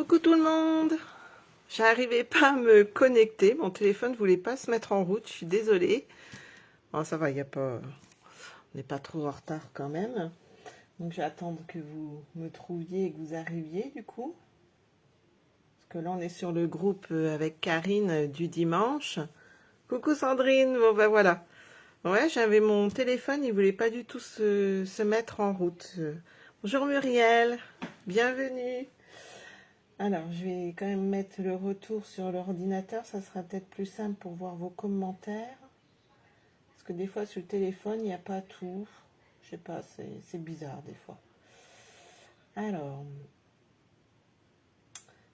Coucou tout le monde. J'arrivais pas à me connecter, mon téléphone voulait pas se mettre en route, je suis désolée. Bon, ça va, y a pas, on n'est pas trop en retard quand même. Donc je vais attendre que vous me trouviez et que vous arriviez du coup. Parce que là on est sur le groupe avec Karine du dimanche. Coucou Sandrine, bon ben voilà. Ouais, j'avais mon téléphone, il voulait pas du tout se mettre en route. Bonjour Muriel, bienvenue. Alors, je vais quand même mettre le retour sur l'ordinateur. Ça sera peut-être plus simple pour voir vos commentaires. Parce que des fois, sur le téléphone, il n'y a pas tout. Je sais pas, c'est bizarre des fois. Alors,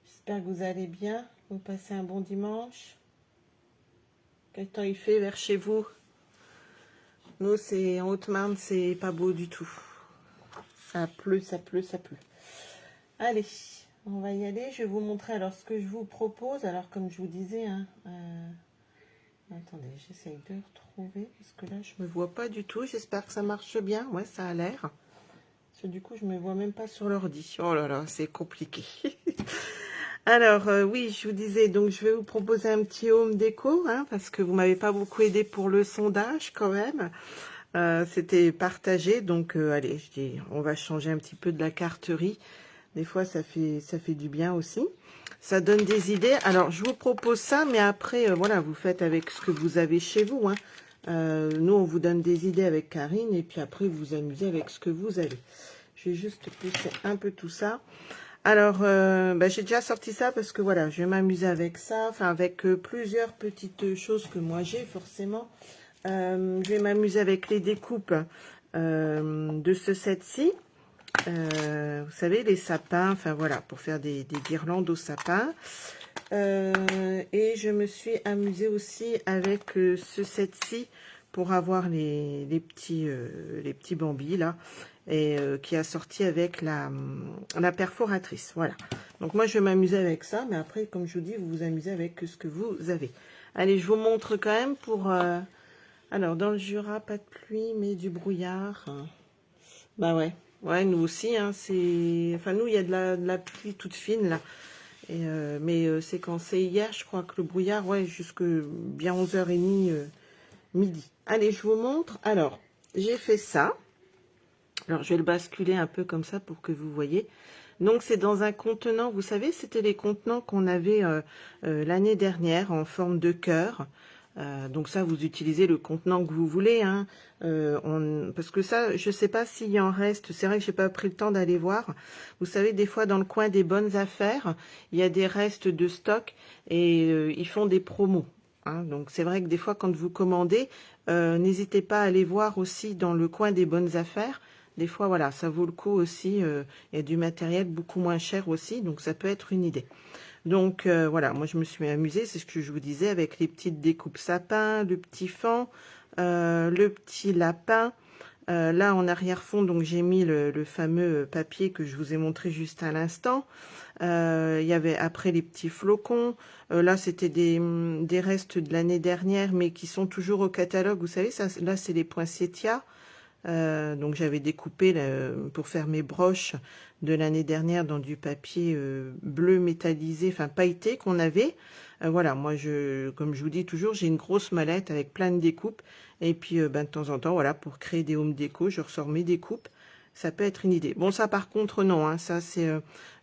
j'espère que vous allez bien. Vous passez un bon dimanche. Quel temps il fait vers chez vous? Nous, c'est en Haute-Marne, c'est pas beau du tout. Ça pleut, ça pleut, ça pleut. Allez. On va y aller, je vais vous montrer alors ce que je vous propose. Alors comme je vous disais, hein, attendez, j'essaye de retrouver, parce que là je me vois pas du tout, j'espère que ça marche bien, ouais ça a l'air. Parce que du coup je me vois même pas sur l'ordi, oh là là c'est compliqué. Alors oui, je vous disais, donc je vais vous proposer un petit home déco, hein, parce que vous m'avez pas beaucoup aidé pour le sondage quand même. C'était partagé, donc allez, je dis, on va changer un petit peu de la carterie. Des fois, ça fait du bien aussi. Ça donne des idées. Alors, je vous propose ça, mais après, voilà, vous faites avec ce que vous avez chez vous. Hein. Nous, on vous donne des idées avec Karine, et puis après, vous vous amusez avec ce que vous avez. Je vais juste pousser un peu tout ça. Alors, j'ai déjà sorti ça parce que voilà, je vais m'amuser avec ça, enfin avec plusieurs petites choses que moi j'ai forcément. Je vais m'amuser avec les découpes de ce set-ci. Vous savez, les sapins, enfin voilà, pour faire des guirlandes aux sapins. Et je me suis amusée aussi avec ce set-ci pour avoir les petits bambis là, et qui a sorti avec la perforatrice. Voilà. Donc moi je vais m'amuser avec ça, mais après, comme je vous dis, vous vous amusez avec ce que vous avez. Allez, je vous montre quand même pour... alors, dans le Jura, pas de pluie, mais du brouillard. Bah ouais. Ouais, nous aussi, hein, c'est... Enfin, nous, il y a de la pluie toute fine, là. Et, mais c'est quand c'est hier, je crois que le brouillard, ouais, jusque bien 11h30, midi. Allez, je vous montre. Alors, j'ai fait ça. Alors, je vais le basculer un peu comme ça pour que vous voyez. Donc, c'est dans un contenant. Vous savez, c'était les contenants qu'on avait l'année dernière en forme de cœur. Donc ça, vous utilisez le contenant que vous voulez, hein. Parce que ça, je sais pas s'il y en reste. C'est vrai que j'ai pas pris le temps d'aller voir. Vous savez, des fois dans le coin des bonnes affaires, il y a des restes de stock et ils font des promos. Hein. Donc c'est vrai que des fois, quand vous commandez, n'hésitez pas à aller voir aussi dans le coin des bonnes affaires. Des fois, voilà, ça vaut le coup aussi. Il y a du matériel beaucoup moins cher aussi, donc ça peut être une idée. Donc voilà, moi je me suis amusée, c'est ce que je vous disais, avec les petites découpes sapin, le petit fan, le petit lapin. Là en arrière-fond, donc j'ai mis le fameux papier que je vous ai montré juste à l'instant. Il y avait après les petits flocons. Là c'était des restes de l'année dernière, mais qui sont toujours au catalogue. Vous savez, ça, là c'est les poinsettias. Donc j'avais découpé pour faire mes broches de l'année dernière dans du papier bleu métallisé, enfin pailleté qu'on avait. Voilà, moi comme je vous dis toujours, j'ai une grosse mallette avec plein de découpes. Et puis de temps en temps, voilà, pour créer des home déco, je ressors mes découpes. Ça peut être une idée. Bon, ça par contre non, hein, ça c'est,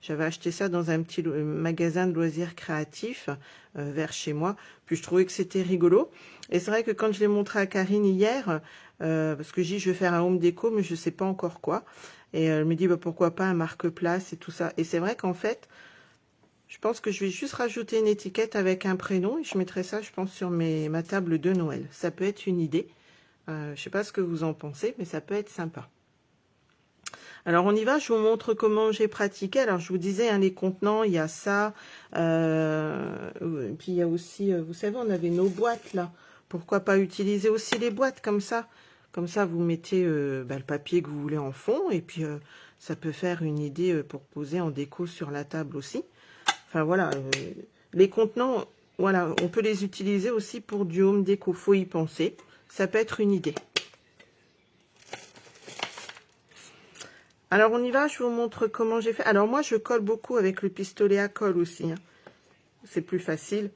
j'avais acheté ça dans un petit magasin de loisirs créatifs vers chez moi. Puis je trouvais que c'était rigolo. Et c'est vrai que quand je l'ai montré à Karine hier, parce que je vais faire un home déco, mais je sais pas encore quoi. Et elle me dit bah, pourquoi pas un marque-place et tout ça. Et c'est vrai qu'en fait, je pense que je vais juste rajouter une étiquette avec un prénom et je mettrai ça, je pense, sur ma table de Noël. Ça peut être une idée. Je sais pas ce que vous en pensez, mais ça peut être sympa. Alors on y va, je vous montre comment j'ai pratiqué. Alors je vous disais, hein, les contenants, il y a ça. Puis il y a aussi, vous savez, on avait nos boîtes là. Pourquoi pas utiliser aussi les boîtes comme ça? Comme ça, vous mettez le papier que vous voulez en fond. Et puis ça peut faire une idée pour poser en déco sur la table aussi. Enfin voilà, les contenants, voilà, on peut les utiliser aussi pour du home déco. Faut y penser. Ça peut être une idée. Alors, on y va, je vous montre comment j'ai fait. Alors, moi, je colle beaucoup avec le pistolet à colle aussi, hein. C'est plus facile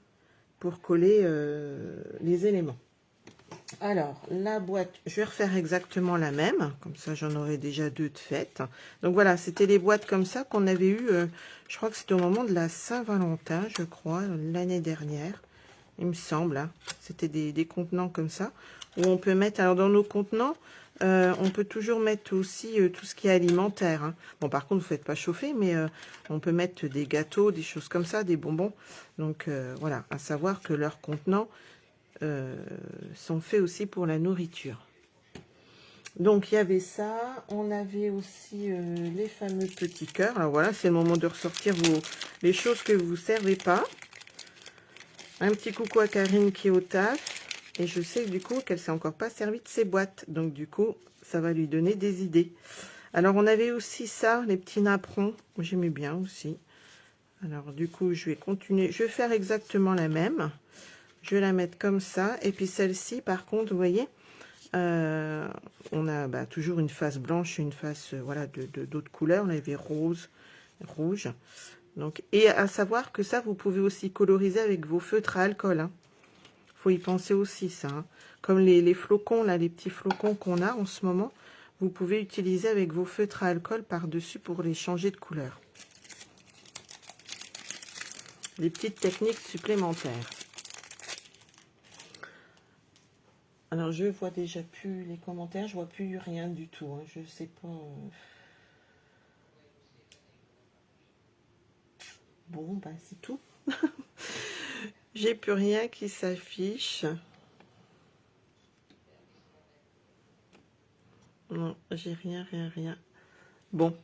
pour coller les éléments. Alors, la boîte, je vais refaire exactement la même. Comme ça, j'en aurai déjà 2 de faites. Donc, voilà, c'était les boîtes comme ça qu'on avait eu. Je crois que c'était au moment de la Saint-Valentin, je crois, l'année dernière. Il me semble, hein. C'était des contenants comme ça. Où on peut mettre, alors dans nos contenants, on peut toujours mettre aussi tout ce qui est alimentaire, hein. Bon, par contre, vous ne faites pas chauffer, mais on peut mettre des gâteaux, des choses comme ça, des bonbons. Donc, voilà, à savoir que leurs contenants sont faits aussi pour la nourriture. Donc, il y avait ça. On avait aussi les fameux petits cœurs. Alors, voilà, c'est le moment de ressortir les choses que vous ne servez pas. Un petit coucou à Karine qui est au taf. Et je sais du coup qu'elle ne s'est encore pas servie de ses boîtes. Donc du coup, ça va lui donner des idées. Alors on avait aussi ça, les petits napperons. J'aimais bien aussi. Alors du coup, je vais continuer. Je vais faire exactement la même. Je vais la mettre comme ça. Et puis celle-ci, par contre, vous voyez, on a toujours une face blanche et une face voilà, d'autres couleurs. On avait rose, rouge. Donc, et à savoir que ça, vous pouvez aussi coloriser avec vos feutres à alcool, hein. Faut y penser aussi, ça, hein. Comme les flocons, là, les petits flocons qu'on a en ce moment, vous pouvez utiliser avec vos feutres à alcool par-dessus pour les changer de couleur. Des petites techniques supplémentaires. Alors, je vois déjà plus les commentaires, je vois plus rien du tout, hein. Je sais pas. Bon, bah, c'est tout. J'ai plus rien qui s'affiche. Non, j'ai rien. Bon,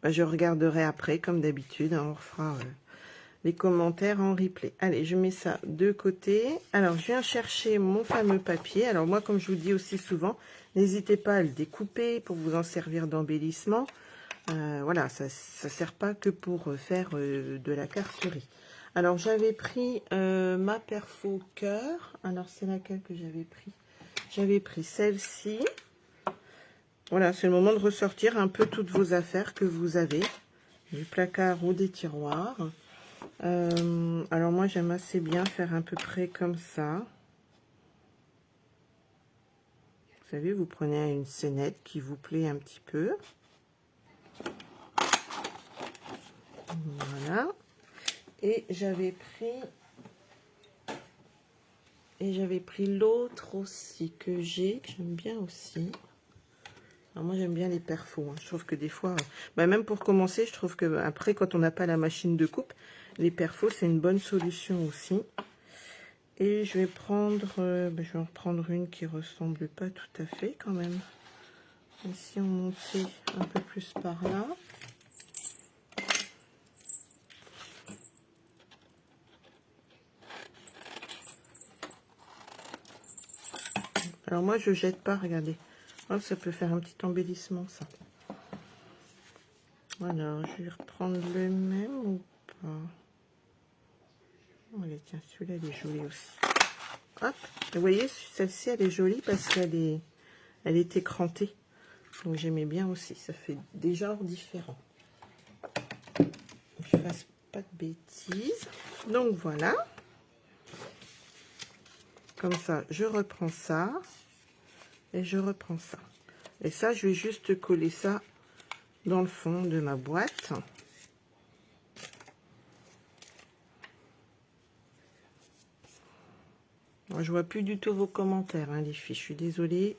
bah, je regarderai après, comme d'habitude, hein, on refera les commentaires en replay. Allez, je mets ça de côté. Alors, je viens chercher mon fameux papier. Alors, moi, comme je vous dis aussi souvent, n'hésitez pas à le découper pour vous en servir d'embellissement. Voilà, ça ne sert pas que pour faire de la carterie. Alors, j'avais pris ma perfo cœur. Alors, c'est laquelle que j'avais pris? J'avais pris celle-ci. Voilà, c'est le moment de ressortir un peu toutes vos affaires que vous avez, du placard ou des tiroirs. Alors moi, j'aime assez bien faire à peu près comme ça. Vous savez, vous prenez une scénette qui vous plaît un petit peu. Voilà. Et j'avais pris l'autre aussi que j'aime bien aussi. Alors moi j'aime bien les perfos, hein. Je trouve que des fois, même pour commencer, je trouve que après quand on n'a pas la machine de coupe, les perfos c'est une bonne solution aussi. Et je vais prendre, je vais en prendre une qui ressemble pas tout à fait quand même. Et si on montait un peu plus par là. Alors moi je jette pas, regardez. Oh, ça peut faire un petit embellissement ça. Alors je vais reprendre le même ou pas? Oh, allez, tiens, celui-là il est joli aussi. Hop, vous voyez, celle-ci elle est jolie parce qu'elle est écrantée. Donc j'aimais bien aussi, ça fait des genres différents. Je fasse pas de bêtises. Donc voilà. Comme ça, je reprends ça. Et je reprends ça. Et ça, je vais juste coller ça dans le fond de ma boîte. Moi, je vois plus du tout vos commentaires, hein, les filles. Je suis désolée.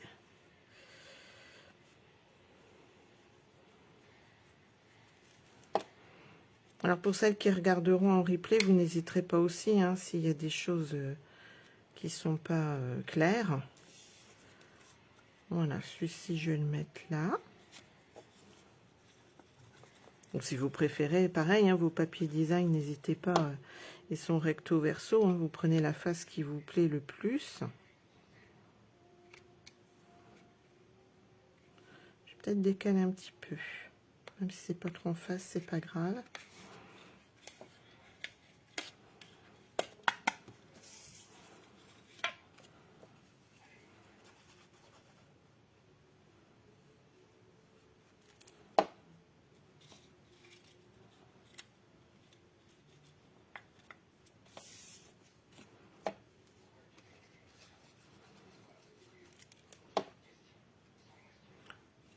Alors, pour celles qui regarderont en replay, vous n'hésiterez pas aussi, hein, s'il y a des choses qui sont pas claires. Voilà, celui-ci, je vais le mettre là. Donc, si vous préférez, pareil, hein, vos papiers design, n'hésitez pas. Ils sont recto verso, hein, vous prenez la face qui vous plaît le plus. Je vais peut-être décaler un petit peu. Même si c'est pas trop en face, c'est pas grave.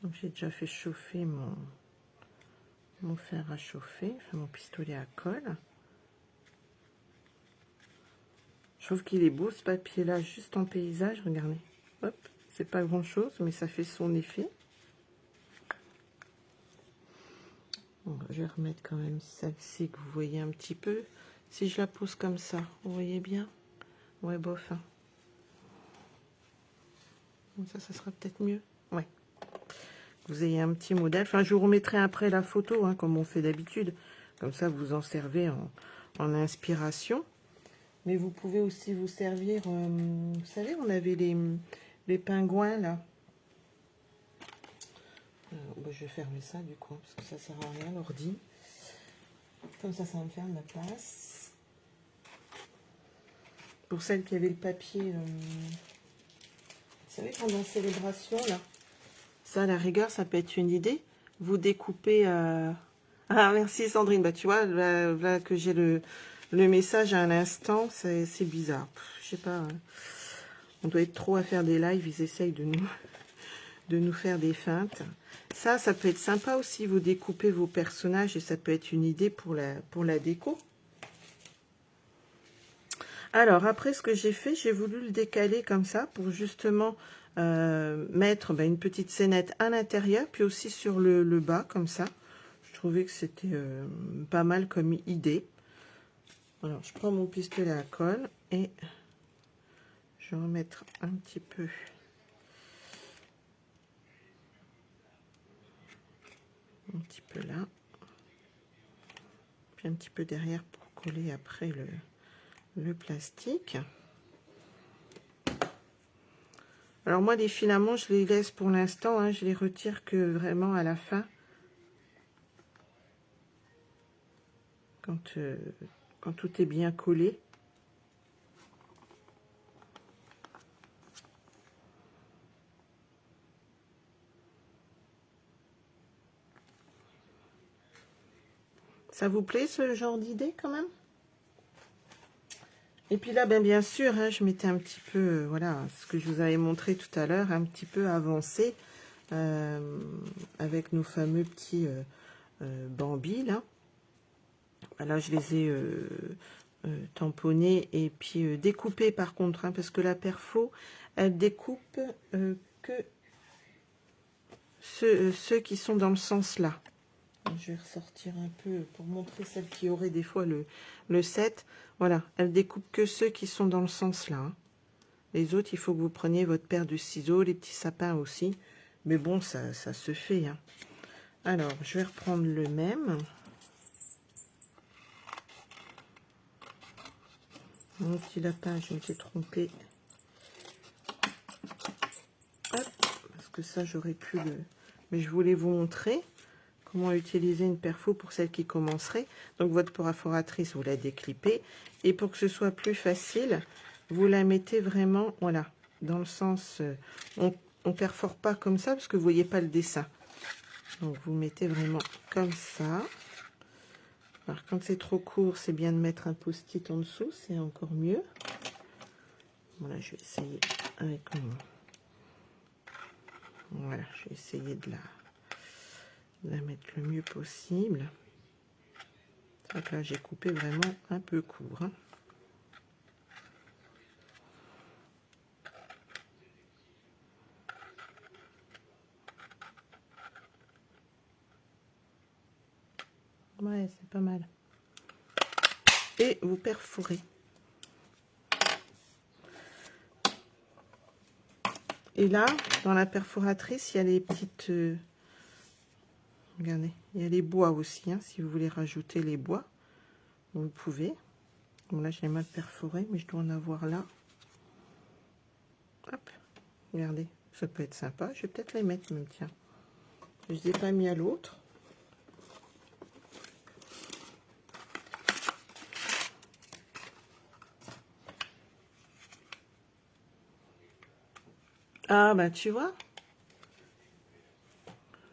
Donc j'ai déjà fait chauffer mon fer à chauffer, enfin mon pistolet à colle. Je trouve qu'il est beau ce papier là, juste en paysage, regardez. Hop, c'est pas grand chose, mais ça fait son effet. Bon, je vais remettre quand même celle-ci que vous voyez un petit peu. Si je la pose comme ça, vous voyez bien? Ouais, bof. Hein. Comme ça sera peut-être mieux. Ouais. Vous ayez un petit modèle. Enfin, je vous remettrai après la photo, hein, comme on fait d'habitude. Comme ça, vous en servez en inspiration. Mais vous pouvez aussi vous servir... vous savez, on avait les pingouins, là. Bah, je vais fermer ça, du coup, parce que ça sert à rien, l'ordi. Comme ça va me faire de la place. Pour celles qui avaient le papier... vous savez, pendant célébration, là. Ça, à la rigueur, ça peut être une idée. Vous découpez... Ah, merci Sandrine. Bah, tu vois, là que j'ai le message à l'instant, c'est bizarre. Je sais pas. On doit être trop à faire des lives. Ils essayent de nous faire des feintes. Ça peut être sympa aussi. Vous découpez vos personnages et ça peut être une idée pour la déco. Alors, après ce que j'ai fait, j'ai voulu le décaler comme ça pour justement mettre une petite scénette à l'intérieur, puis aussi sur le bas, comme ça. Je trouvais que c'était pas mal comme idée. Alors, je prends mon pistolet à colle et je vais en mettre un petit peu. Un petit peu là. Puis un petit peu derrière pour coller après le plastique. Alors moi, les filaments, je les laisse pour l'instant. Hein, je les retire que vraiment à la fin. Quand tout est bien collé. Ça vous plaît ce genre d'idée quand même? Et puis là, bien sûr, hein, je m'étais un petit peu, voilà, ce que je vous avais montré tout à l'heure, un petit peu avancé avec nos fameux petits bambis là. Là, je les ai tamponnés et puis découpés par contre, hein, parce que la perfo, elle découpe que ceux qui sont dans le sens là. Je vais ressortir un peu pour montrer celle qui aurait des fois le 7. Voilà, elle découpe que ceux qui sont dans le sens là. Hein. Les autres, il faut que vous preniez votre paire de ciseaux, les petits sapins aussi. Mais bon, ça se fait. Hein. Alors, je vais reprendre le même. Mon petit lapin, je m'étais trompée. Hop, parce que ça, j'aurais pu le... Mais je voulais vous montrer comment utiliser une perfo pour celle qui commencerait. Donc, votre perforatrice, vous la déclipez. Et pour que ce soit plus facile, vous la mettez vraiment, voilà, dans le sens... on ne perfore pas comme ça parce que vous ne voyez pas le dessin. Donc, vous mettez vraiment comme ça. Alors, quand c'est trop court, c'est bien de mettre un post-it en dessous. C'est encore mieux. Voilà, je vais essayer avec mon... Voilà, je vais essayer de la mettre le mieux possible. Donc là, j'ai coupé vraiment un peu court. Hein. Ouais, c'est pas mal. Et vous perforez. Et là, dans la perforatrice, il y a les petites... regardez, il y a les bois aussi. Hein, si vous voulez rajouter les bois, vous pouvez. Bon, là, je l'ai mal perforé, mais je dois en avoir là. Hop, regardez, ça peut être sympa. Je vais peut-être les mettre même, tiens. Je ne les ai pas mis à l'autre. Ah, bah, tu vois.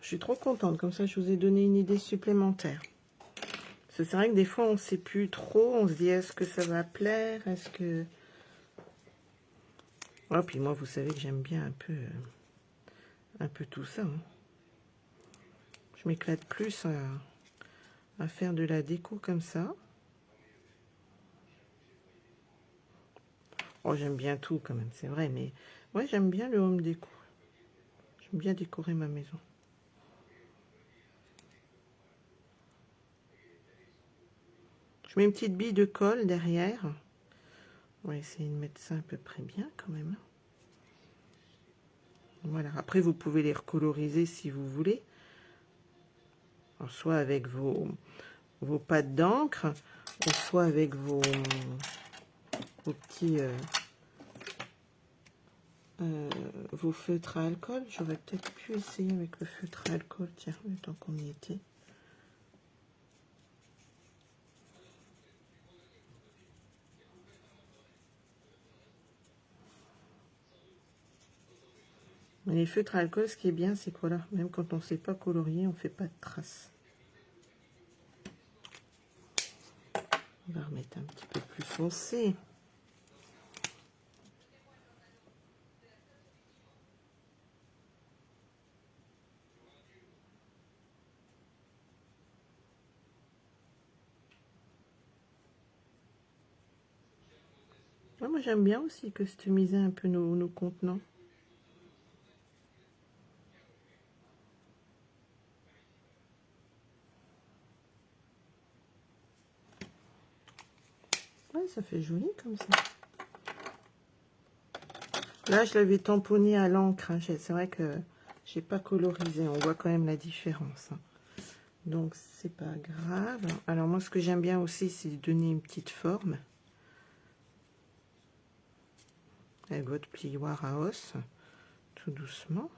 Je suis trop contente. Comme ça, je vous ai donné une idée supplémentaire. C'est vrai que des fois, on ne sait plus trop. On se dit, est-ce que ça va plaire? Est-ce que... Oh, puis moi, vous savez que j'aime bien un peu tout ça. Hein. Je m'éclate plus à faire de la déco comme ça. Oh, j'aime bien tout quand même, c'est vrai, mais ouais, j'aime bien le home déco. J'aime bien décorer ma maison. Je mets une petite bille de colle derrière. On va essayer de mettre ça à peu près bien quand même. Voilà, après vous pouvez les recoloriser si vous voulez. Alors, soit avec vos pâtes d'encre, ou soit avec vos petits vos feutres à alcool. J'aurais peut-être pu essayer avec le feutre à alcool, tiens, le temps qu'on y était. Mais les feutres à alcool, ce qui est bien, c'est que voilà, même quand on ne sait pas colorier, on ne fait pas de traces. On va remettre un petit peu plus foncé. Ouais, moi j'aime bien aussi customiser un peu nos contenants. Ouais, ça fait joli comme ça. Là, je l'avais tamponné à l'encre. Hein. C'est vrai que j'ai pas colorisé. On voit quand même la différence. Hein. Donc, c'est pas grave. Alors, moi, ce que j'aime bien aussi, c'est donner une petite forme. Avec votre plioir à os, tout doucement.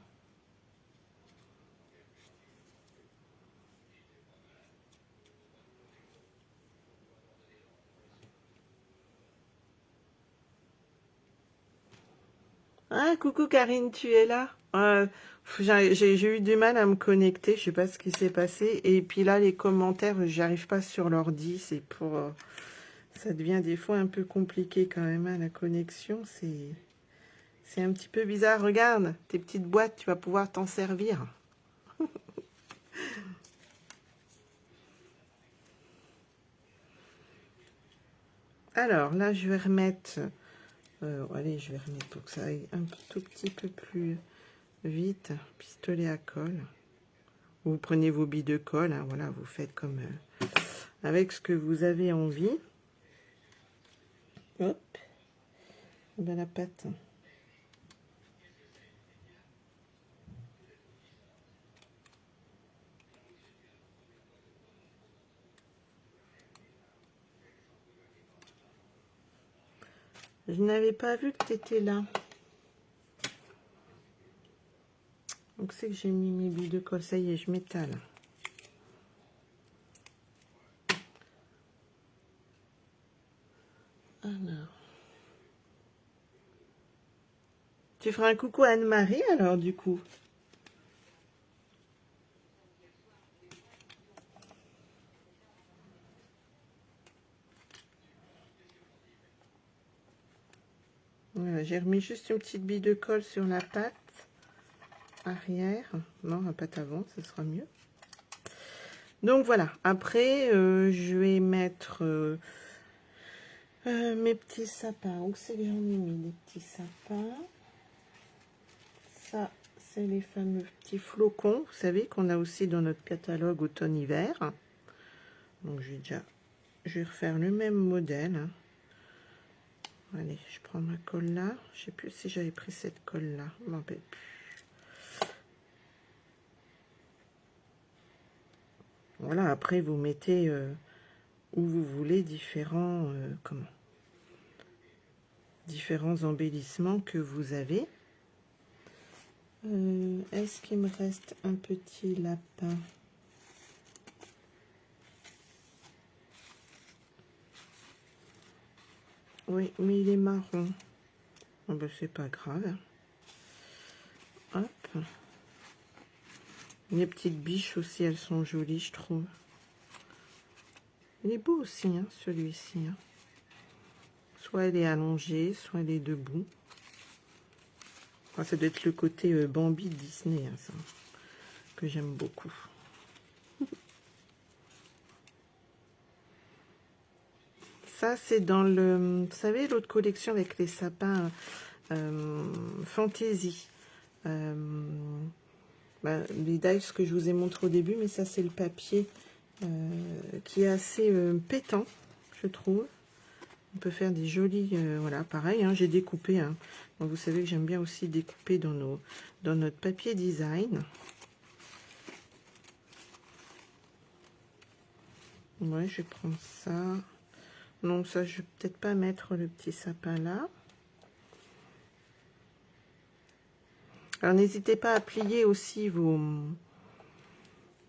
Ah, coucou Karine, tu es là? J'ai eu du mal à me connecter, je sais pas ce qui s'est passé. Et puis là, les commentaires, j'arrive pas sur l'ordi, c'est pour... ça devient des fois un peu compliqué quand même, hein, la connexion, c'est un petit peu bizarre. Regarde, tes petites boîtes, tu vas pouvoir t'en servir. Alors là, je vais remettre... allez, je vais remettre pour que ça aille un tout petit peu plus vite. Pistolet à colle. Vous prenez vos billes de colle, hein, voilà, vous faites comme avec ce que vous avez envie. Hop, dans la pâte. Je n'avais pas vu que tu étais là. Donc c'est que j'ai mis mes billes de colle, ça y est, je m'étale. Alors. Tu feras un coucou à Anne-Marie alors du coup. Voilà, j'ai remis juste une petite bille de colle sur la pâte arrière. Non, la pâte avant, ce sera mieux. Donc voilà, après je vais mettre mes petits sapins. Où c'est que j'en ai mis les petits sapins? Ça, c'est les fameux petits flocons, vous savez, qu'on a aussi dans notre catalogue automne-hiver. Donc je vais refaire le même modèle. Hein. Allez, je prends ma colle là. Je sais plus si j'avais pris cette colle là. Je m'en rappelle plus. Voilà, après vous mettez où vous voulez différents embellissements que vous avez. Est-ce qu'il me reste un petit lapin? Oui, mais il est marron. Oh ben, c'est pas grave. Hop. Les petites biches aussi, elles sont jolies, je trouve. Il est beau aussi, hein, celui-ci. Hein. Soit elle est allongée, soit elle est debout. Enfin, ça doit être le côté Bambi de Disney, hein, ça, que j'aime beaucoup. ça, c'est dans le... Vous savez, l'autre collection avec les sapins Fantasy. Les dies que je vous ai montré au début, mais ça, c'est le papier qui est assez pétant, je trouve. On peut faire des jolis... voilà, pareil, hein, j'ai découpé. Hein. Donc, vous savez que j'aime bien aussi découper dans notre papier design. Ouais, je vais prendre ça. Non, ça, je vais peut-être pas mettre le petit sapin là. Alors, n'hésitez pas à plier aussi vos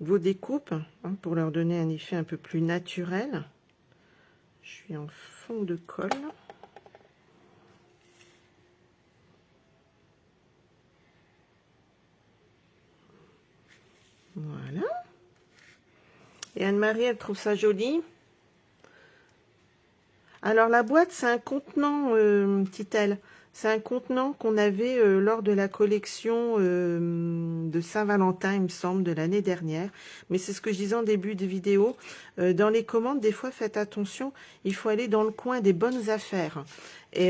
découpes hein, pour leur donner un effet un peu plus naturel. Je suis en fond de colle. Voilà. Et Anne-Marie, elle trouve ça joli. Alors, la boîte, c'est un contenant, dit-elle. C'est un contenant qu'on avait lors de la collection de Saint-Valentin, il me semble, de l'année dernière. Mais c'est ce que je disais en début de vidéo. Dans les commandes, des fois, faites attention. Il faut aller dans le coin des bonnes affaires. Et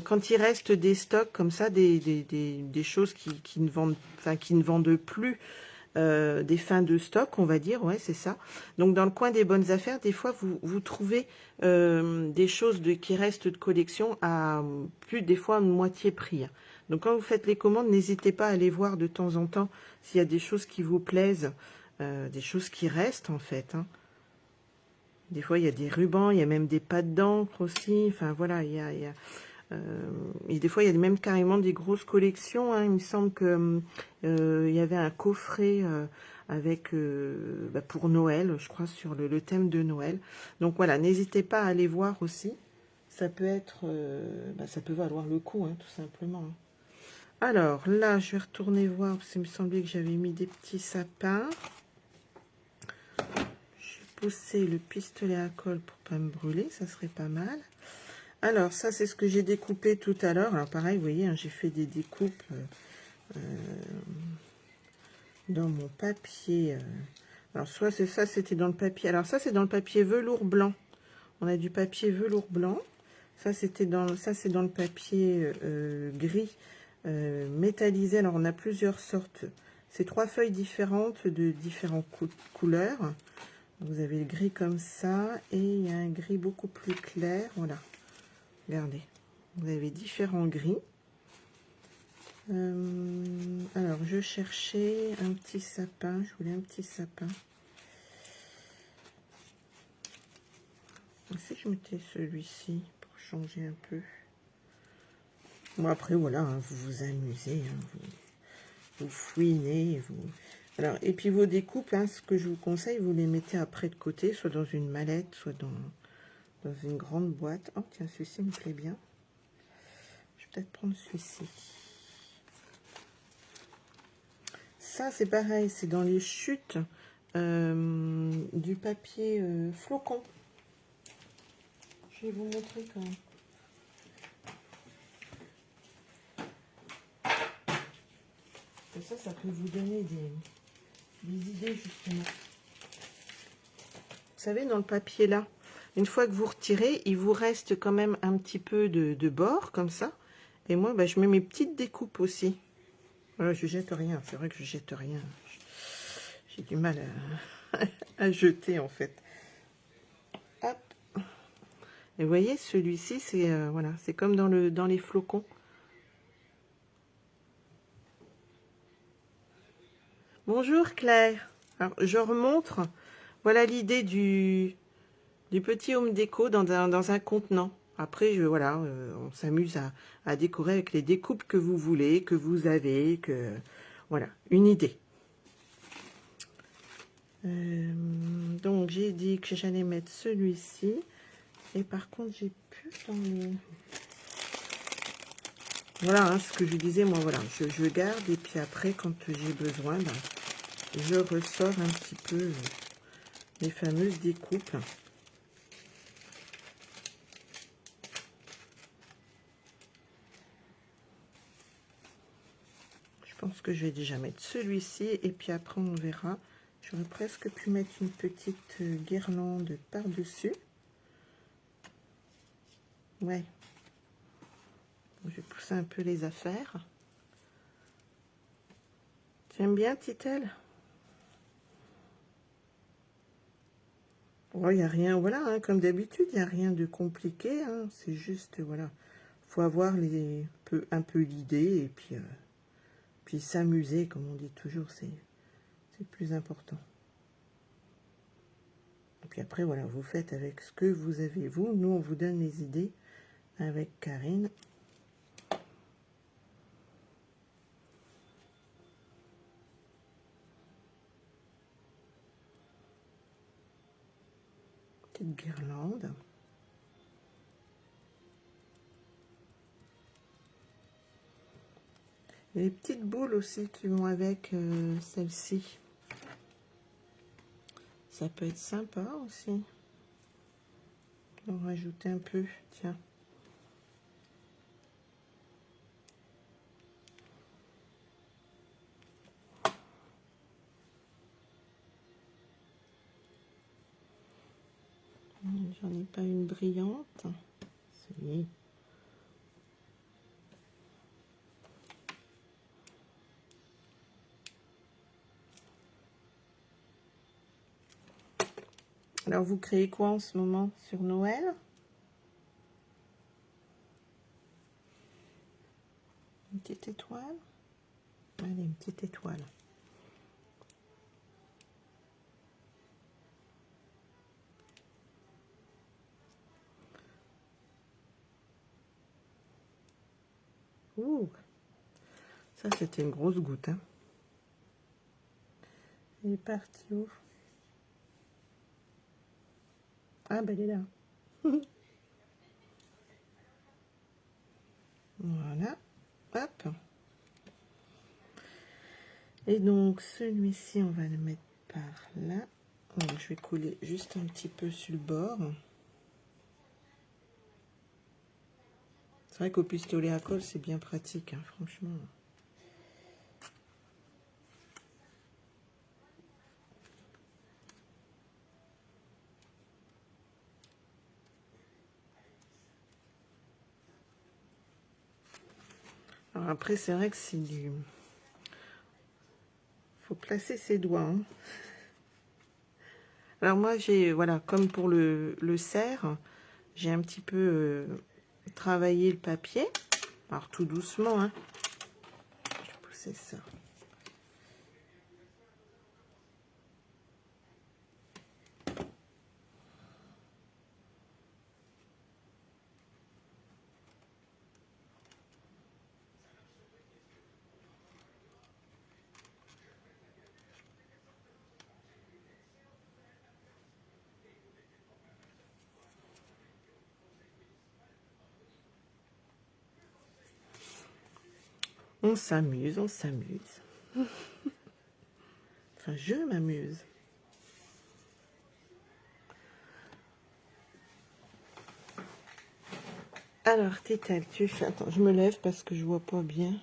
quand il reste des stocks comme ça, des choses qui ne vendent plus, des fins de stock, on va dire, ouais, c'est ça. Donc, dans le coin des bonnes affaires, des fois, vous trouvez des choses qui restent de collection à plus, des fois, moitié prix. Donc, quand vous faites les commandes, n'hésitez pas à aller voir de temps en temps s'il y a des choses qui vous plaisent, des choses qui restent, en fait. Hein. Des fois, il y a des rubans, il y a même des pattes d'encre aussi. Enfin, voilà, et des fois, il y a même carrément des grosses collections. Hein. Il me semble que il y avait un coffret avec pour Noël, je crois, sur le thème de Noël. Donc voilà, n'hésitez pas à aller voir aussi. Ça peut être, ça peut valoir le coup, hein, tout simplement. Hein. Alors là, je vais retourner voir parce qu'il me semblait que j'avais mis des petits sapins. Je vais pousser le pistolet à colle pour pas me brûler, ça serait pas mal. Alors, ça, c'est ce que j'ai découpé tout à l'heure. Alors, pareil, vous voyez, hein, j'ai fait des découpes dans mon papier. Alors, soit c'est ça, c'était dans le papier. Alors, ça, c'est dans le papier velours blanc. On a du papier velours blanc. Ça, c'est dans le papier gris métallisé. Alors, on a plusieurs sortes. C'est 3 feuilles différentes de différentes couleurs. Vous avez le gris comme ça. Et il y a un gris beaucoup plus clair. Voilà. Regardez, vous avez différents gris. Alors, je cherchais un petit sapin. Je voulais un petit sapin. Si je mettais celui-ci pour changer un peu. Bon, après, voilà, hein, vous vous amusez. Hein, vous fouinez. Alors, et puis vos découpes, hein, ce que je vous conseille, vous les mettez après de côté, soit dans une mallette, soit dans une grande boîte. Oh, tiens, celui-ci me plaît bien. Peut-être prendre celui-ci. Ça, c'est pareil, c'est dans les chutes du papier flocon. Je vais vous montrer quand même. Et ça peut vous donner des idées, justement. Vous savez, dans le papier là, une fois que vous retirez, il vous reste quand même un petit peu de bord, comme ça. Et moi, je mets mes petites découpes aussi. Voilà, je jette rien. C'est vrai que je jette rien. J'ai du mal à jeter, en fait. Hop. Et vous voyez, celui-ci, c'est voilà, c'est comme dans les flocons. Bonjour Claire. Alors, je remontre. Voilà l'idée du petit home déco dans un contenant. Après, voilà, on s'amuse à décorer avec les découpes que vous voulez, que vous avez, voilà, une idée. Donc, j'ai dit que j'allais mettre celui-ci. Et par contre, j'ai plus dans les... Voilà, hein, ce que je disais, moi, voilà, je garde. Et puis après, quand j'ai besoin, je ressors un petit peu les fameuses découpes. Je pense que je vais déjà mettre celui-ci et puis après on verra. J'aurais presque pu mettre une petite guirlande par-dessus. Ouais. Je vais pousser un peu les affaires. Tu aimes bien, Titel? Il n'y a rien, voilà, hein, comme d'habitude, il n'y a rien de compliqué. Hein, c'est juste, voilà, faut avoir un peu l'idée et puis s'amuser, comme on dit toujours, c'est le plus important. Et puis après, voilà, vous faites avec ce que vous avez, vous. Nous, on vous donne les idées avec Karine. Petite guirlande. Et les petites boules aussi qui vont avec celle-ci. Ça peut être sympa aussi. On va rajouter un peu, tiens. J'en ai pas une brillante. Si. Alors, vous créez quoi en ce moment sur Noël? Une petite étoile? Allez, une petite étoile. Ouh, ça c'était une grosse goutte. Hein. Elle est partie où? Ah, ben elle est là. Voilà. Hop. Et donc, celui-ci, on va le mettre par là. Donc, je vais coller juste un petit peu sur le bord. C'est vrai qu'au pistolet à colle, c'est bien pratique, hein, franchement. Alors après, c'est vrai que c'est du... faut placer ses doigts. Hein. Alors moi, j'ai, voilà, comme pour le cerf, j'ai un petit peu travaillé le papier. Alors tout doucement, hein. Je vais pousser ça. On s'amuse, on s'amuse. Enfin, je m'amuse. Alors, Tétal, tu fais... Attends, je me lève parce que je vois pas bien.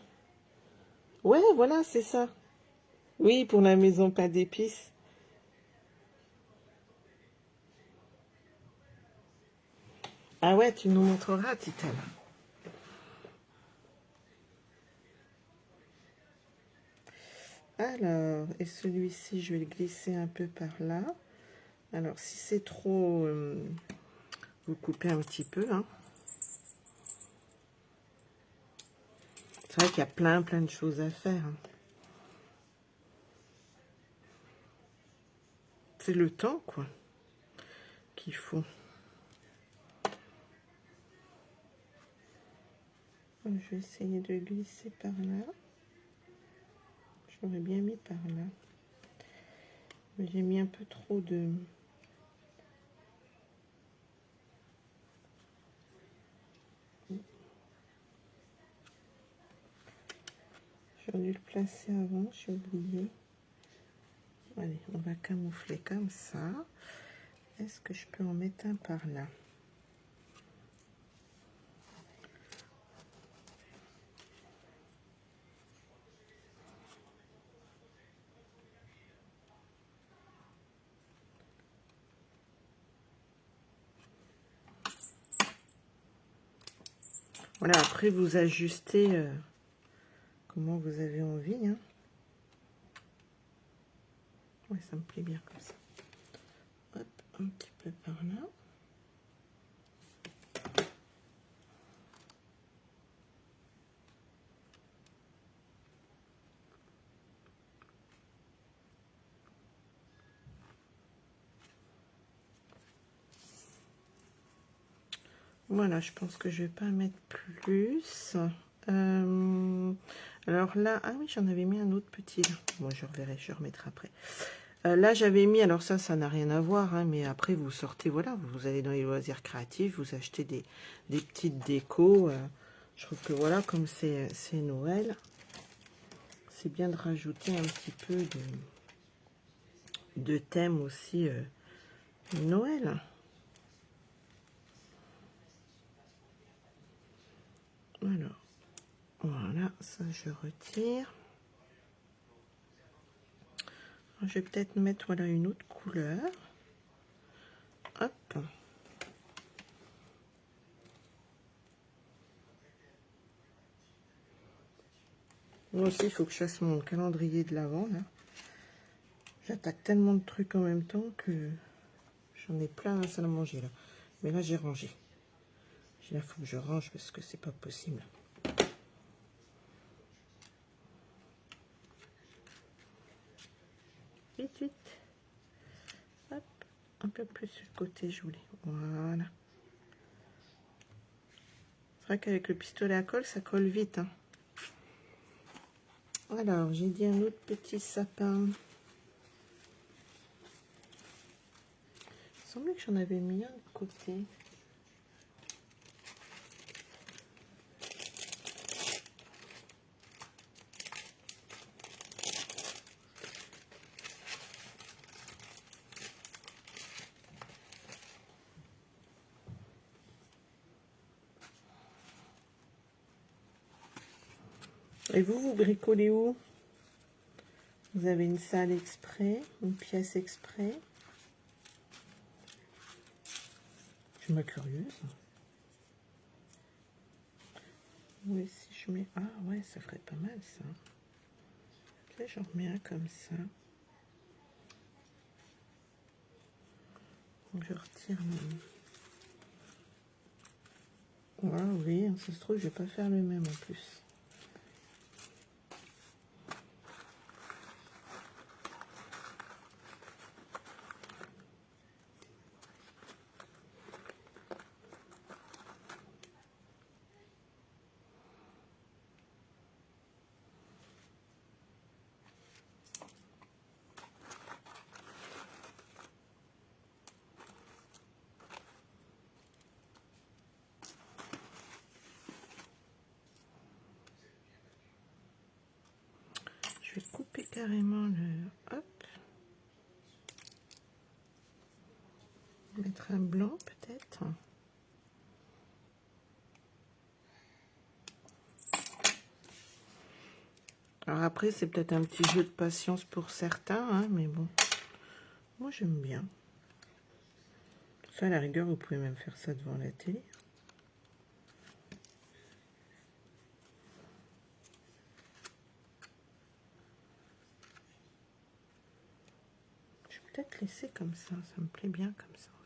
Ouais, voilà, c'est ça. Oui, pour la maison pas d'épices. Ah ouais, tu nous montreras, Tétal. Alors, et celui-ci, je vais le glisser un peu par là. Alors, si c'est trop... vous coupez un petit peu, hein. C'est vrai qu'il y a plein de choses à faire. Hein. C'est le temps, quoi, qu'il faut. Je vais essayer de glisser par là. J'aurais bien mis par là. Mais j'ai mis un peu trop de... J'aurais dû le placer avant, j'ai oublié. Allez, on va camoufler comme ça. Est-ce que je peux en mettre un par là? Voilà, après vous ajustez comment vous avez envie. Hein. Ouais, ça me plaît bien comme ça. Hop, un petit peu par là. Voilà, je pense que je vais pas mettre plus. Alors là, ah oui, j'en avais mis un autre petit là. Bon, je reverrai, je remettrai après. Là, j'avais mis, alors ça n'a rien à voir, hein, mais après, vous sortez, voilà, vous allez dans les loisirs créatifs, vous achetez des petites décos. Je trouve que voilà, comme c'est Noël, c'est bien de rajouter un petit peu de thème aussi Noël. Alors, voilà, ça je retire. Je vais peut-être mettre voilà une autre couleur. Hop. Moi aussi, il faut que je fasse mon calendrier de l'Avent là. J'attaque tellement de trucs en même temps que j'en ai plein à la salle à manger là. Mais là, j'ai rangé. Là, il faut que je range parce que c'est pas possible. Vite, vite. Hop. Un peu plus sur le côté, je voulais. Voilà. C'est vrai qu'avec le pistolet à colle, ça colle vite. Hein. Alors, j'ai dit un autre petit sapin. Il semblait que j'en avais mis un de côté. Et vous bricolez où? Vous avez une salle exprès, une pièce exprès? Je suis ma curieuse. Oui, si je mets... Ah ouais, ça ferait pas mal ça. Ok, j'en remets un comme ça. Donc, je retire mon... Ah oui, ça se trouve, je vais pas faire le même en plus. Je vais couper carrément le... Hop. Mettre un blanc peut-être. Alors après, c'est peut-être un petit jeu de patience pour certains, hein, mais bon. Moi, j'aime bien. Ça, à la rigueur, vous pouvez même faire ça devant la télé. Je vais peut-être laisser comme ça me plaît bien comme ça, en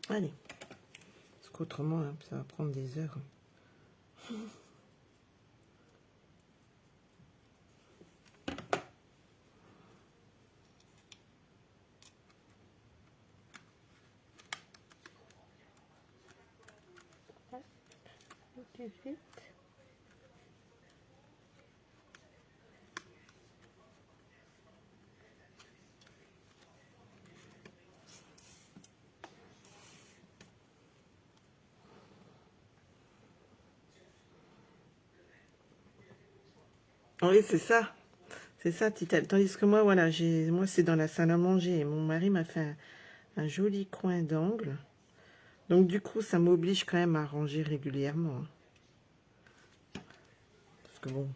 fait. Allez. Parce qu'autrement, hein, ça va prendre des heures. Vite. Oui, c'est ça. C'est ça, Titel. Tandis que moi, voilà, moi c'est dans la salle à manger. Et mon mari m'a fait un joli coin d'angle. Donc du coup, ça m'oblige quand même à ranger régulièrement. Hein. Parce que bon,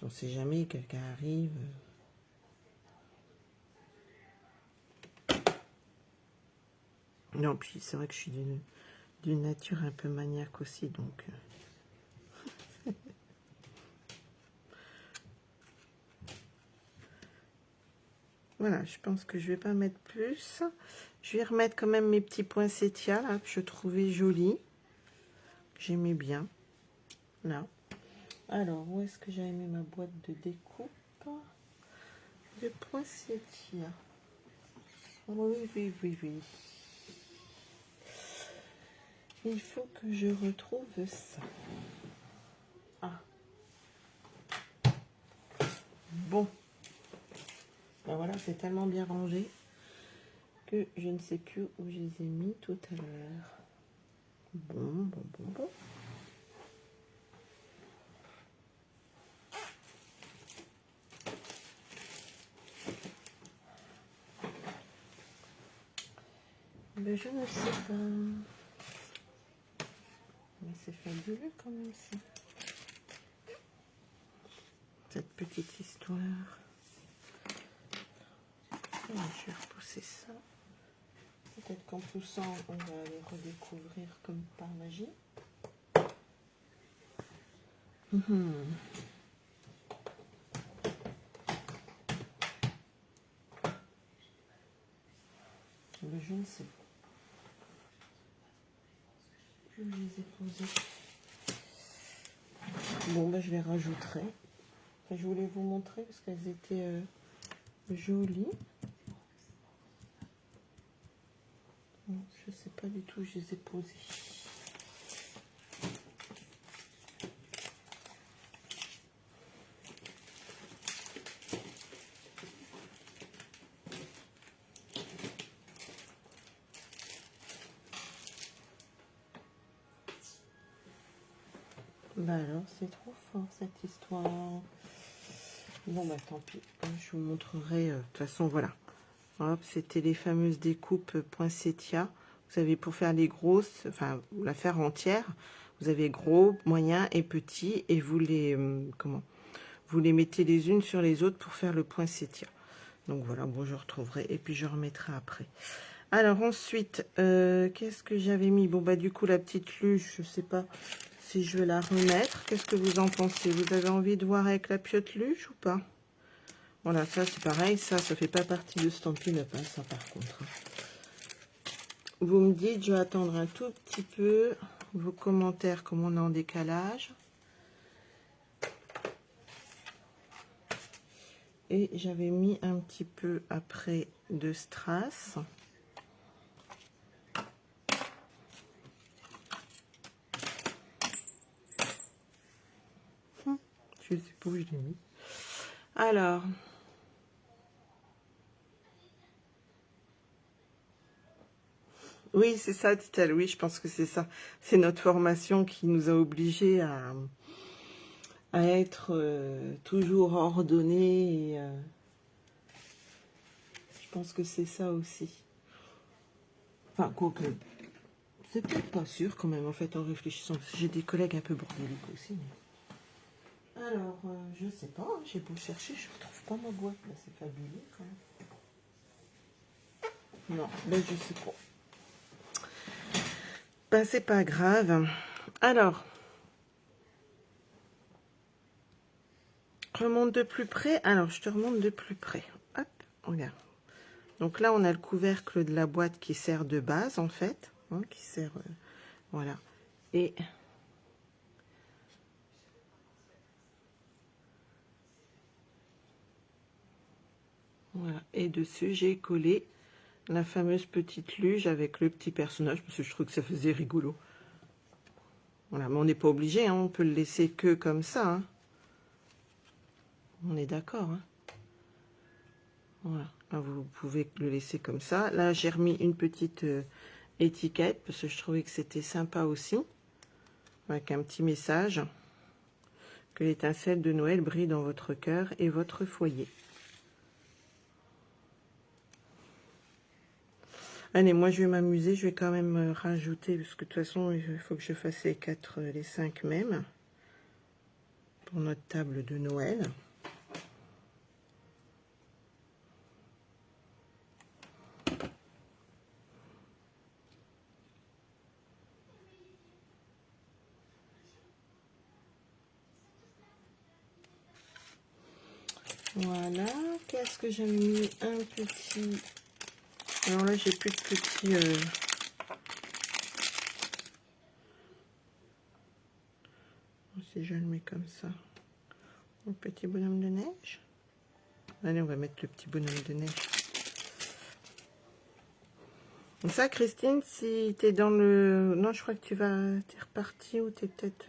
j'en sais jamais, quelqu'un arrive. Non, puis c'est vrai que je suis d'une nature un peu maniaque aussi, donc... Voilà, je pense que je vais pas mettre plus. Je vais remettre quand même mes petits poinsettias, là, que je trouvais jolis. J'aimais bien. Là. Alors, où est-ce que j'avais mis ma boîte de découpe de poinsettias? Oui, oui, oui, oui. Il faut que je retrouve ça. Ah. Bon. Ben voilà, c'est tellement bien rangé que je ne sais plus où je les ai mis tout à l'heure. Bon. Ben, je ne sais pas. Mais c'est fabuleux quand même ça. Cette petite histoire. Je vais repousser ça. Peut-être qu'en poussant, on va les redécouvrir comme par magie. Le jaune, c'est bon. Je les ai posés. Bon, ben, je les rajouterai. Enfin, je voulais vous montrer parce qu'elles étaient jolies. Bon, je sais pas du tout où je les ai posées. Bah alors, c'est trop fort cette histoire. Bon, bah tant pis. Je vous montrerai. De toute façon, voilà. Hop, c'était les fameuses découpes poinsettias. Vous avez pour faire les grosses, enfin, la faire entière. Vous avez gros, moyen et petit. Et vous les, vous les mettez les unes sur les autres pour faire le poinsettia. Donc voilà, bon, je retrouverai. Et puis je remettrai après. Alors ensuite, qu'est-ce que j'avais mis? Bon, bah du coup, la petite luge, je sais pas si je vais la remettre. Qu'est-ce que vous en pensez? Vous avez envie de voir avec la piote luge ou pas? Voilà, ça c'est pareil, ça fait pas partie de Stampin' Up, hein, ça par contre. Vous me dites, je vais attendre un tout petit peu vos commentaires comme on est en décalage. Et j'avais mis un petit peu après de strass. Je sais pas où je l'ai mis. Alors, oui, c'est ça, Titel. Oui, je pense que c'est ça. C'est notre formation qui nous a obligés à être toujours ordonnés. Et, je pense que c'est ça aussi. Enfin, quoique, c'est peut-être pas sûr quand même, en fait, en réfléchissant. Parce que j'ai des collègues un peu bordéliques aussi. Mais... Alors, je sais pas, hein, j'ai beau chercher, je retrouve pas ma boîte. Là, c'est fabuleux quand même. Non, ben je sais pas. Ben, c'est pas grave. Alors, remonte de plus près. Alors, je te remonte de plus près. Hop, regarde. Donc là, on a le couvercle de la boîte qui sert de base, en fait. Hein, qui sert... voilà. Et... voilà. Et dessus, j'ai collé la fameuse petite luge avec le petit personnage, parce que je trouve que ça faisait rigolo. Voilà, mais on n'est pas obligé, hein, on peut le laisser que comme ça. Hein. On est d'accord. Hein. Voilà, là, vous pouvez le laisser comme ça. Là, j'ai remis une petite étiquette, parce que je trouvais que c'était sympa aussi, avec un petit message. Que l'étincelle de Noël brille dans votre cœur et votre foyer. Allez, moi je vais m'amuser, je vais quand même rajouter, parce que de toute façon, il faut que je fasse les 5 mêmes pour notre table de Noël. Voilà, qu'est-ce que j'ai mis? Un petit... Alors là, j'ai plus de petits... Si je le mets comme ça. Un petit bonhomme de neige. Allez, on va mettre le petit bonhomme de neige. Donc ça, Christine, si t'es dans le... Non, je crois que t'es reparti ou t'es peut-être...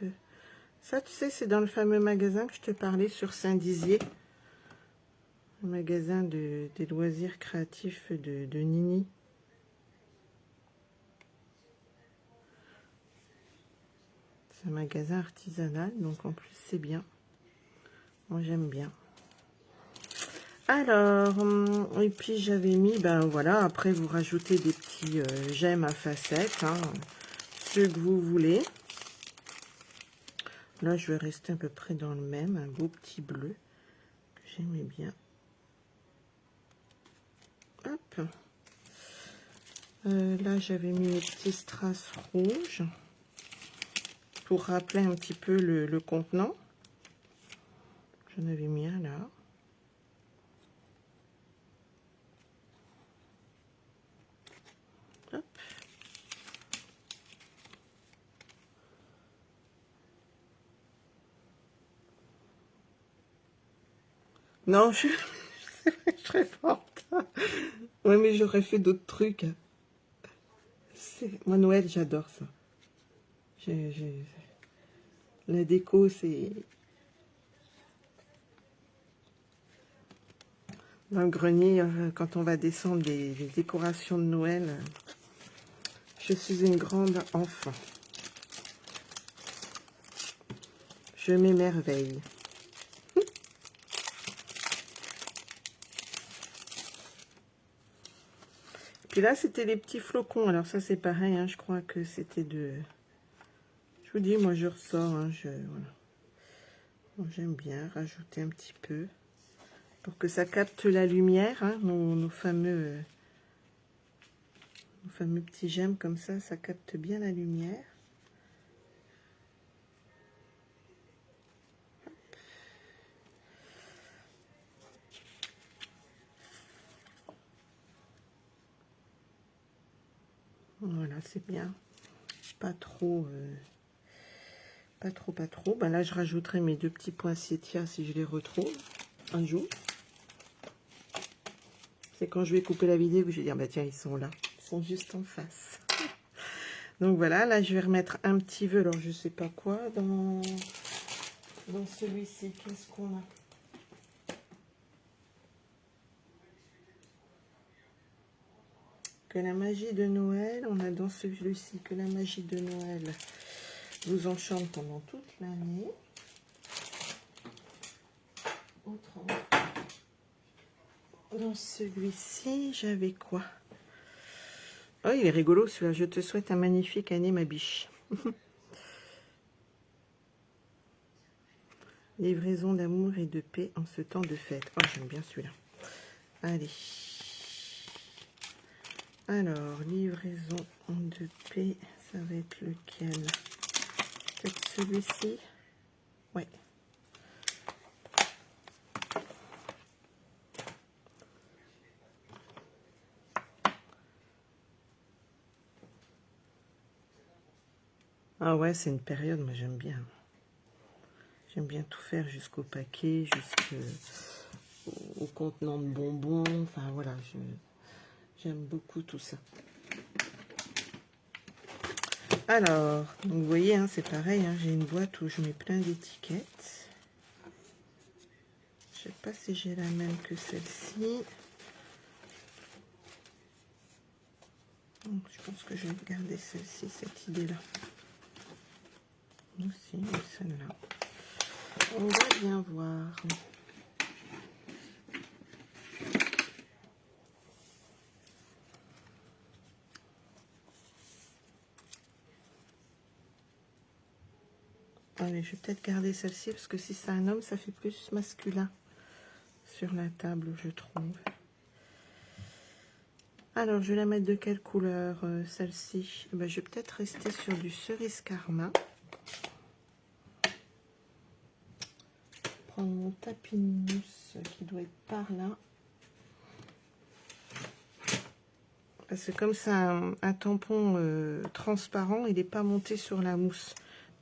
Ça, tu sais, c'est dans le fameux magasin que je te parlais sur Saint-Dizier. Le magasin des loisirs créatifs de Nini. C'est un magasin artisanal, donc en plus, c'est bien. Moi, j'aime bien. Alors, et puis j'avais mis, ben voilà, après vous rajoutez des petits gemmes à facettes, hein, ceux que vous voulez. Là, je vais rester à peu près dans le même, un beau petit bleu que j'aimais bien. Hop. Là, j'avais mis mes petits strass rouges pour rappeler un petit peu le contenant. J'en avais mis un là. Hop. Non, je serais forte. Ouais, mais j'aurais fait d'autres trucs. Moi, Noël, j'adore ça. La déco, c'est... Dans le grenier, quand on va descendre les décorations de Noël, je suis une grande enfant. Je m'émerveille. Puis là, c'était les petits flocons. Alors ça, c'est pareil, hein, je crois que c'était de... Je vous dis, moi, je ressors. Hein, voilà. Bon, j'aime bien rajouter un petit peu pour que ça capte la lumière. Hein, nos fameux petits gemmes comme ça capte bien la lumière. Voilà, c'est bien. Pas trop... Pas trop. Ben là, je rajouterai mes deux petits poinsettias si je les retrouve un jour. C'est quand je vais couper la vidéo que je vais dire, bah tiens, ils sont là. Ils sont juste en face. Donc voilà, là, je vais remettre un petit vœu. Alors, je sais pas quoi dans celui-ci. Qu'est-ce qu'on a? Que la magie de Noël, on a dans celui-ci, que la magie de Noël vous enchante pendant toute l'année. Autrement, dans celui-ci, j'avais quoi? Oh, il est rigolo celui-là. Je te souhaite un magnifique année, ma biche. Livraison d'amour et de paix en ce temps de fête. Oh, j'aime bien celui-là. Allez. Alors, livraison de paix, ça va être lequel? Peut-être celui-ci? Ouais. Ah ouais, c'est une période, moi j'aime bien. J'aime bien tout faire jusqu'au paquet, jusqu'au contenant de bonbons. Enfin voilà, j'aime beaucoup tout ça. Alors, donc vous voyez, hein, c'est pareil, hein, j'ai une boîte où je mets plein d'étiquettes. Je sais pas si j'ai la même que celle-ci. Je pense que je vais garder celle-ci, cette idée-là. Aussi, celle-là. On va bien voir. Allez, je vais peut-être garder celle-ci, parce que si c'est un homme, ça fait plus masculin sur la table, je trouve. Alors, je vais la mettre de quelle couleur, celle-ci? Ben, je vais peut-être rester sur du cerise carmin. Prendre mon tapis de mousse qui doit être par là. Parce que comme c'est un tampon transparent, il n'est pas monté sur la mousse.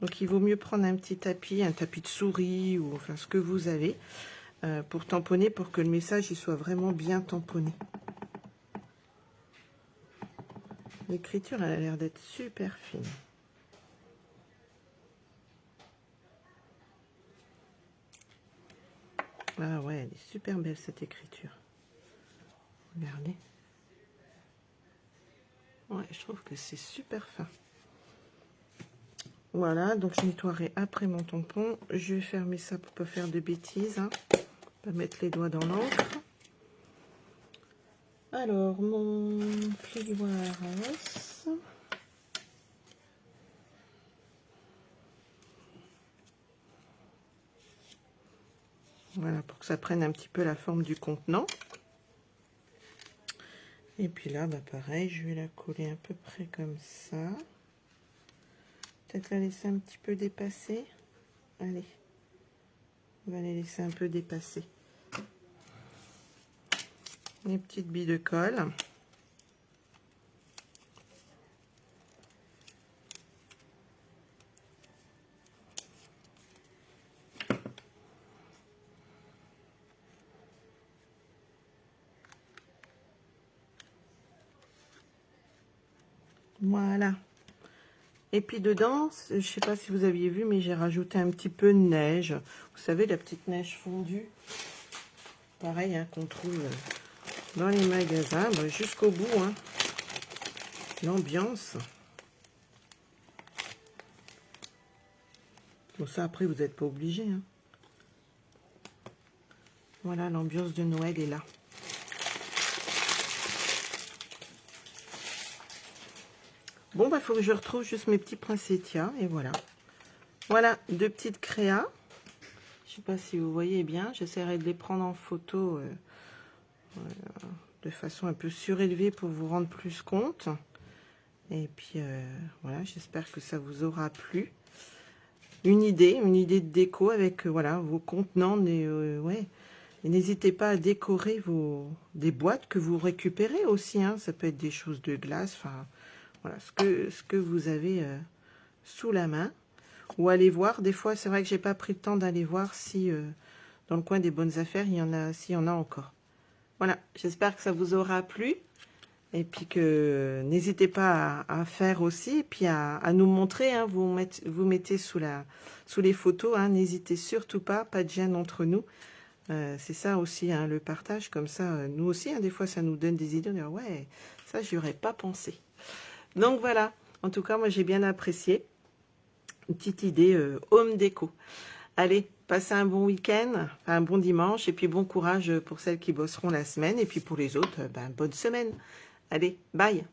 Donc, il vaut mieux prendre un petit tapis, un tapis de souris, ou enfin ce que vous avez, pour tamponner, pour que le message il soit vraiment bien tamponné. L'écriture, elle a l'air d'être super fine. Ah ouais, elle est super belle cette écriture. Regardez. Ouais, je trouve que c'est super fin. Voilà, donc je nettoierai après mon tampon. Je vais fermer ça pour pas faire de bêtises. Hein. Pas mettre les doigts dans l'encre. Alors, mon plioir à os. Voilà, pour que ça prenne un petit peu la forme du contenant. Et puis là, bah pareil, je vais la coller à peu près comme ça. Peut-être la laisser un petit peu dépasser. Allez, on va les laisser un peu dépasser. Les petites billes de colle. Voilà. Et puis dedans, je ne sais pas si vous aviez vu, mais j'ai rajouté un petit peu de neige. Vous savez, la petite neige fondue. Pareil, hein, qu'on trouve dans les magasins, bah, jusqu'au bout. Hein. L'ambiance. Bon, ça, après, vous n'êtes pas obligé. Hein. Voilà, l'ambiance de Noël est là. Bon, bah, faut que je retrouve juste mes petits poinsettias. Et voilà. Voilà, deux petites créas. Je sais pas si vous voyez bien. J'essaierai de les prendre en photo de façon un peu surélevée pour vous rendre plus compte. Et puis, voilà, j'espère que ça vous aura plu. Une idée de déco avec, voilà, vos contenants. Ouais. Et n'hésitez pas à décorer des boîtes que vous récupérez aussi. Hein. Ça peut être des choses de glace. Enfin, voilà, ce que vous avez sous la main. Ou aller voir. Des fois, c'est vrai que j'ai pas pris le temps d'aller voir si dans le coin des bonnes affaires, s'il y en a encore. Voilà, j'espère que ça vous aura plu. Et puis que n'hésitez pas à faire aussi. Et puis à nous montrer. Hein, vous mettez sous les photos. Hein, n'hésitez surtout pas. Pas de gêne entre nous. C'est ça aussi, hein, le partage. Comme ça, nous aussi, hein, des fois, ça nous donne des idées. On dit, ouais, ça, je n'y aurais pas pensé. Donc voilà. En tout cas, moi, j'ai bien apprécié. Une petite idée home déco. Allez, passez un bon week-end, un bon dimanche, et puis bon courage pour celles qui bosseront la semaine, et puis pour les autres, bonne semaine. Allez, bye!